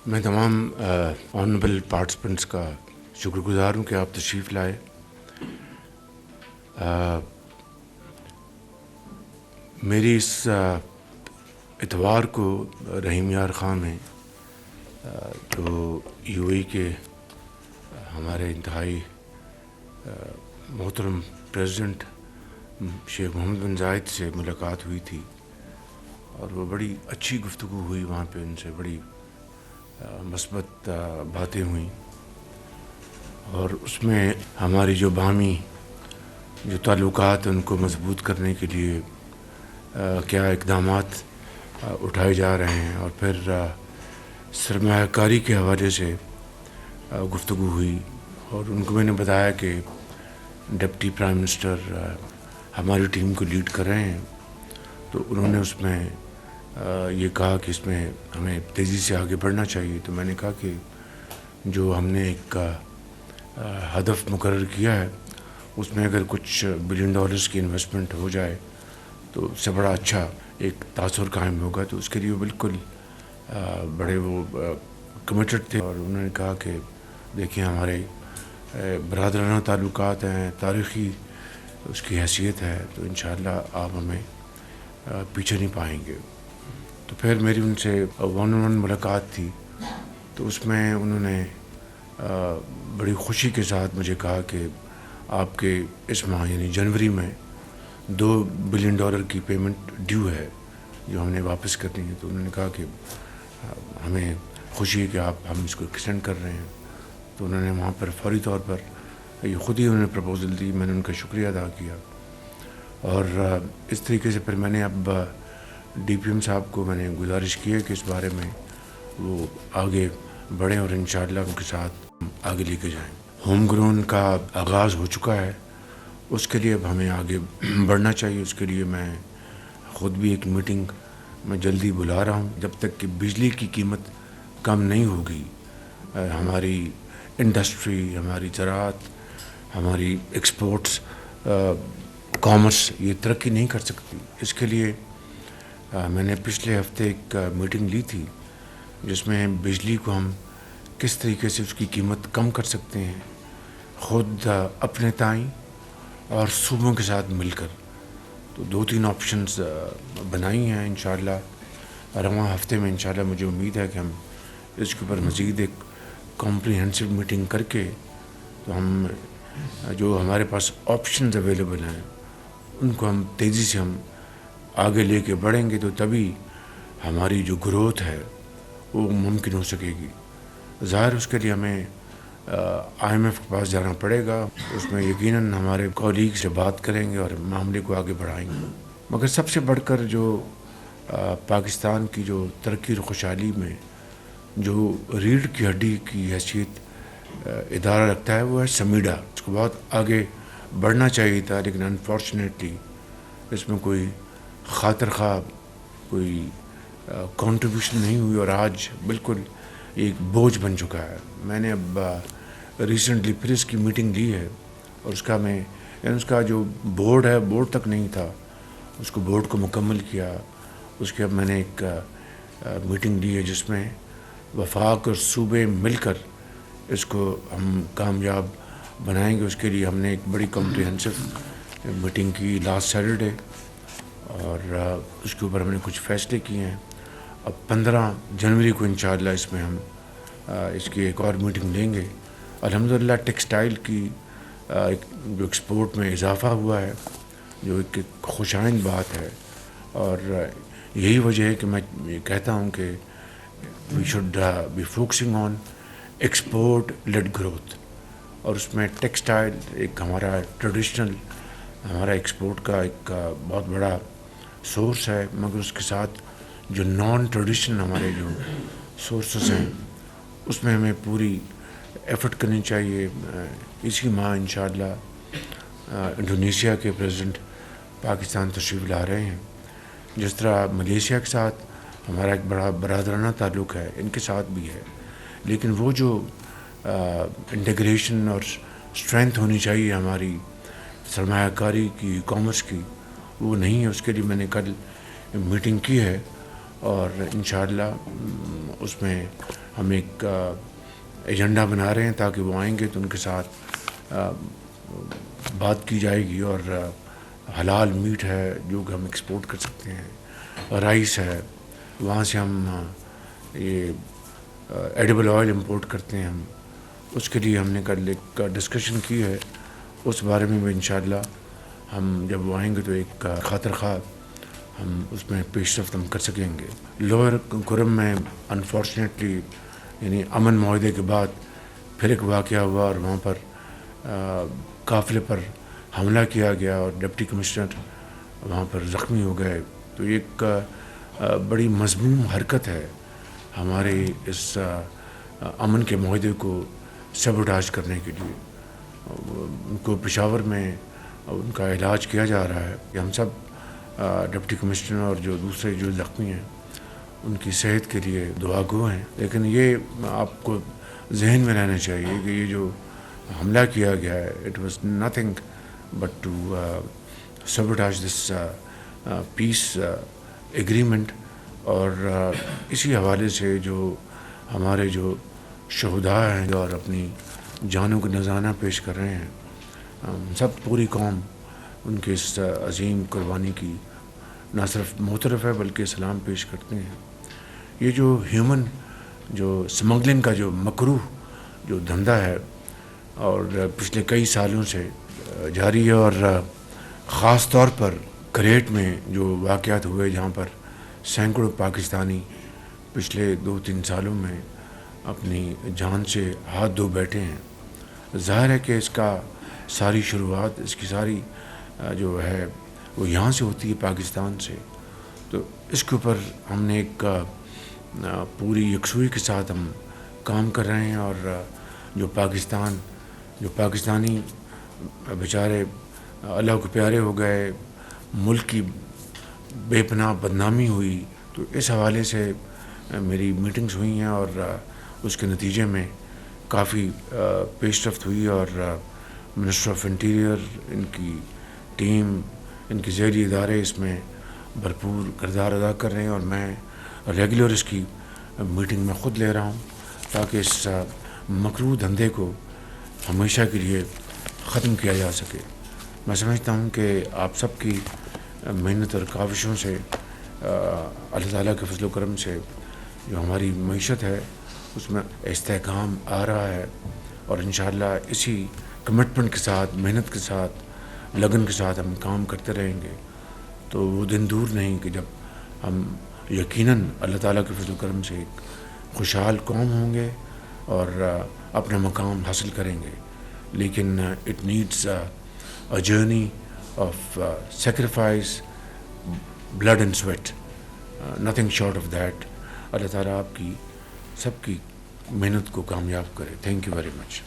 میں تمام honourable participants کا شکر گزار ہوں کہ آپ تشریف لائے. میری اس اتوار کو رحیم یار خان ہیں جو یو اے کے ہمارے انتہائی محترم پریزیڈنٹ شیخ محمد بن زاید سے ملاقات ہوئی تھی اور وہ بڑی اچھی گفتگو ہوئی. وہاں پہ ان سے بڑی مثبت باتیں ہوئیں اور اس میں ہماری جو باہمی جو تعلقات ان کو مضبوط کرنے کے لیے کیا اقدامات اٹھائے جا رہے ہیں اور پھر سرمایہ کاری کے حوالے سے گفتگو ہوئی. اور ان کو میں نے بتایا کہ ڈپٹی پرائم منسٹر ہماری ٹیم کو لیڈ کر رہے ہیں, تو انہوں نے اس میں یہ کہا کہ اس میں ہمیں تیزی سے آگے بڑھنا چاہیے. تو میں نے کہا کہ جو ہم نے ایک ہدف مقرر کیا ہے اس میں اگر کچھ $1 بلین کی انویسٹمنٹ ہو جائے تو اس سے بڑا اچھا ایک تاثر قائم ہوگا. تو اس کے لیے بالکل بڑے وہ کمیٹڈ تھے اور انہوں نے کہا کہ دیکھیں ہمارے برادرانہ تعلقات ہیں, تاریخی اس کی حیثیت ہے, تو انشاءاللہ آپ ہمیں پیچھے نہیں پائیں گے. تو پھر میری ان سے 1-on-1 ملاقات تھی, تو اس میں انہوں نے بڑی خوشی کے ساتھ مجھے کہا کہ آپ کے اس ماہ یعنی جنوری میں $2 بلین کی پیمنٹ ڈیو ہے جو ہم نے واپس کرنی ہے. تو انہوں نے کہا کہ ہمیں خوشی ہے کہ ہم اس کو ایکسٹینڈ کر رہے ہیں. تو انہوں نے وہاں پر فوری طور پر یہ خود ہی انہوں نے پرپوزل دی. میں نے ان کا شکریہ ادا کیا اور اس طریقے سے پھر میں نے اب ڈی پی ایم صاحب کو میں نے گزارش کی ہے کہ اس بارے میں وہ آگے بڑھیں اور انشاءاللہ ان کے ساتھ آگے لے کے جائیں. ہوم گرون کا آغاز ہو چکا ہے, اس کے لیے اب ہمیں آگے بڑھنا چاہیے. اس کے لیے میں خود بھی ایک میٹنگ میں جلدی بلا رہا ہوں. جب تک کہ بجلی کی قیمت کم نہیں ہوگی ہماری انڈسٹری, ہماری زراعت, ہماری ایکسپورٹس, کامرس یہ ترقی نہیں کر سکتی. اس کے لیے میں نے پچھلے ہفتے ایک میٹنگ لی تھی جس میں بجلی کو ہم کس طریقے سے اس کی قیمت کم کر سکتے ہیں خود اپنے تئیں اور صوبوں کے ساتھ مل کر. تو 2-3 آپشنز بنائی ہیں. انشاءاللہ رواں ہفتے میں انشاءاللہ مجھے امید ہے کہ ہم اس کے اوپر مزید ایک کمپریہنسو میٹنگ کر کے تو ہم جو ہمارے پاس آپشنز اویلیبل ہیں ان کو ہم تیزی سے ہم آگے لے کے بڑھیں گے, تو تبھی ہماری جو گروتھ ہے وہ ممکن ہو سکے گی. ظاہر اس کے لیے ہمیں IMF کے پاس جانا پڑے گا. اس میں یقیناً ہمارے کولیگ سے بات کریں گے اور معاملے کو آگے بڑھائیں گے. مگر سب سے بڑھ کر جو پاکستان کی جو ترقی اور خوشحالی میں جو ریڑھ کی ہڈی کی حیثیت ادارہ رکھتا ہے وہ ہے سمیڈا. اس کو بہت آگے بڑھنا چاہیے تھا, لیکن انفارچونیٹلی اس میں کوئی خاطر خواہ کوئی کنٹریبیوشن نہیں ہوئی اور آج بالکل ایک بوجھ بن چکا ہے. میں نے اب ریسنٹلی پھر اس کی میٹنگ لی ہے اور اس کا میں یعنی اس کا جو بورڈ ہے بورڈ تک نہیں تھا, اس کو بورڈ کو مکمل کیا. اس کے اب میں نے ایک میٹنگ لی ہے جس میں وفاق اور صوبے مل کر اس کو ہم کامیاب بنائیں گے. اس کے لیے ہم نے ایک بڑی کمپریہنسو میٹنگ کی لاسٹ سیٹرڈے اور اس کے اوپر ہم نے کچھ فیصلے کیے ہیں. اب 15 جنوری کو انشاءاللہ اس میں ہم اس کی ایک اور میٹنگ لیں گے. الحمدللہ ٹیکسٹائل کی جو ایکسپورٹ میں اضافہ ہوا ہے جو ایک خوش آئند بات ہے, اور یہی وجہ ہے کہ میں یہ کہتا ہوں کہ we should be focusing on export led growth. اور اس میں ٹیکسٹائل ایک ہمارا ٹریڈیشنل ہمارا ایکسپورٹ کا ایک بہت بڑا سورس ہے, مگر اس کے ساتھ جو نان ٹریڈیشنل ہمارے جو سورسز ہیں اس میں ہمیں پوری ایفرٹ کرنی چاہیے. اسی ماہ انشاءاللہ انڈونیشیا کے پریزیڈنٹ پاکستان تشریف لا رہے ہیں. جس طرح ملیشیا کے ساتھ ہمارا ایک بڑا برادرانہ تعلق ہے, ان کے ساتھ بھی ہے, لیکن وہ جو انٹیگریشن اور اسٹرینتھ ہونی چاہیے ہماری سرمایہ کاری کی, کامرس کی, وہ نہیں ہے. اس کے لیے میں نے کل میٹنگ کی ہے اور انشاءاللہ اس میں ہم ایک ایجنڈا بنا رہے ہیں تاکہ وہ آئیں گے تو ان کے ساتھ بات کی جائے گی. اور حلال میٹ ہے جو کہ ہم ایکسپورٹ کر سکتے ہیں, رائس ہے, وہاں سے ہم یہ ایڈیبل آئل امپورٹ کرتے ہیں ہم, اس کے لیے ہم نے کل ایک ڈسکشن کی ہے. اس بارے میں بھی انشاءاللہ ہم جب وہ آئیں گے تو ایک خاطر خواہ ہم اس میں پیش رفت ہم کر سکیں گے. لوئر کرم میں انفارچونیٹلی یعنی امن معاہدے کے بعد پھر ایک واقعہ ہوا اور وہاں پر قافلے پر حملہ کیا گیا اور ڈپٹی کمشنر وہاں پر زخمی ہو گئے. تو ایک بڑی مذموم حرکت ہے ہمارے اس امن کے معاہدے کو سیبوٹاج کرنے کے لیے. ان کو پشاور میں ان کا علاج کیا جا رہا ہے. ہم سب ڈپٹی کمشنر اور جو دوسرے جو زخمی ہیں ان کی صحت کے لیے دعا گو ہیں. لیکن یہ آپ کو ذہن میں رہنا چاہیے کہ یہ جو حملہ کیا گیا ہے it was nothing but to sabotage this peace agreement. اور اسی حوالے سے جو ہمارے جو شہداء ہیں اور اپنی جانوں کو نذرانہ پیش کر رہے ہیں, سب پوری قوم ان کے اس عظیم قربانی کی نہ صرف معترف ہے بلکہ سلام پیش کرتے ہیں. یہ جو ہیومن جو سمگلنگ کا جو مکروہ جو دھندا ہے اور پچھلے کئی سالوں سے جاری ہے, اور خاص طور پر کریٹ میں جو واقعات ہوئے جہاں پر سینکڑوں پاکستانی پچھلے 2-3 سالوں میں اپنی جان سے ہاتھ دھو بیٹھے ہیں. ظاہر ہے کہ اس کا ساری شروعات اس کی ساری جو ہے وہ یہاں سے ہوتی ہے, پاکستان سے. تو اس کے اوپر ہم نے ایک پوری یکسوئی کے ساتھ ہم کام کر رہے ہیں. اور جو پاکستانی بیچارے اللہ کو پیارے ہو گئے, ملک کی بے پناہ بدنامی ہوئی, تو اس حوالے سے میری میٹنگز ہوئی ہیں اور اس کے نتیجے میں کافی پیش رفت ہوئی. اور منسٹر آف انٹیریئر, ان کی ٹیم, ان کی ذیلی ادارے اس میں بھرپور کردار ادا کر رہے ہیں. اور میں ریگولر اس کی میٹنگ میں خود لے رہا ہوں تاکہ اس مکروہ دھندے کو ہمیشہ کے لیے ختم کیا جا سکے. میں سمجھتا ہوں کہ آپ سب کی محنت اور کاوشوں سے اللہ تعالیٰ کے فضل و کرم سے جو ہماری معیشت ہے اس میں استحکام آ رہا ہے. اور انشاءاللہ اسی کمٹمنٹ کے ساتھ, محنت کے ساتھ, لگن کے ساتھ ہم کام کرتے رہیں گے تو وہ دن دور نہیں کہ جب ہم یقیناً اللہ تعالیٰ کے فضل و کرم سے ایک خوشحال قوم ہوں گے اور اپنا مقام حاصل کریں گے. لیکن it needs a journey of sacrifice, blood and sweat, nothing short of that. اللہ تعالیٰ آپ کی سب کی محنت کو کامیاب کرے. Thank you very much.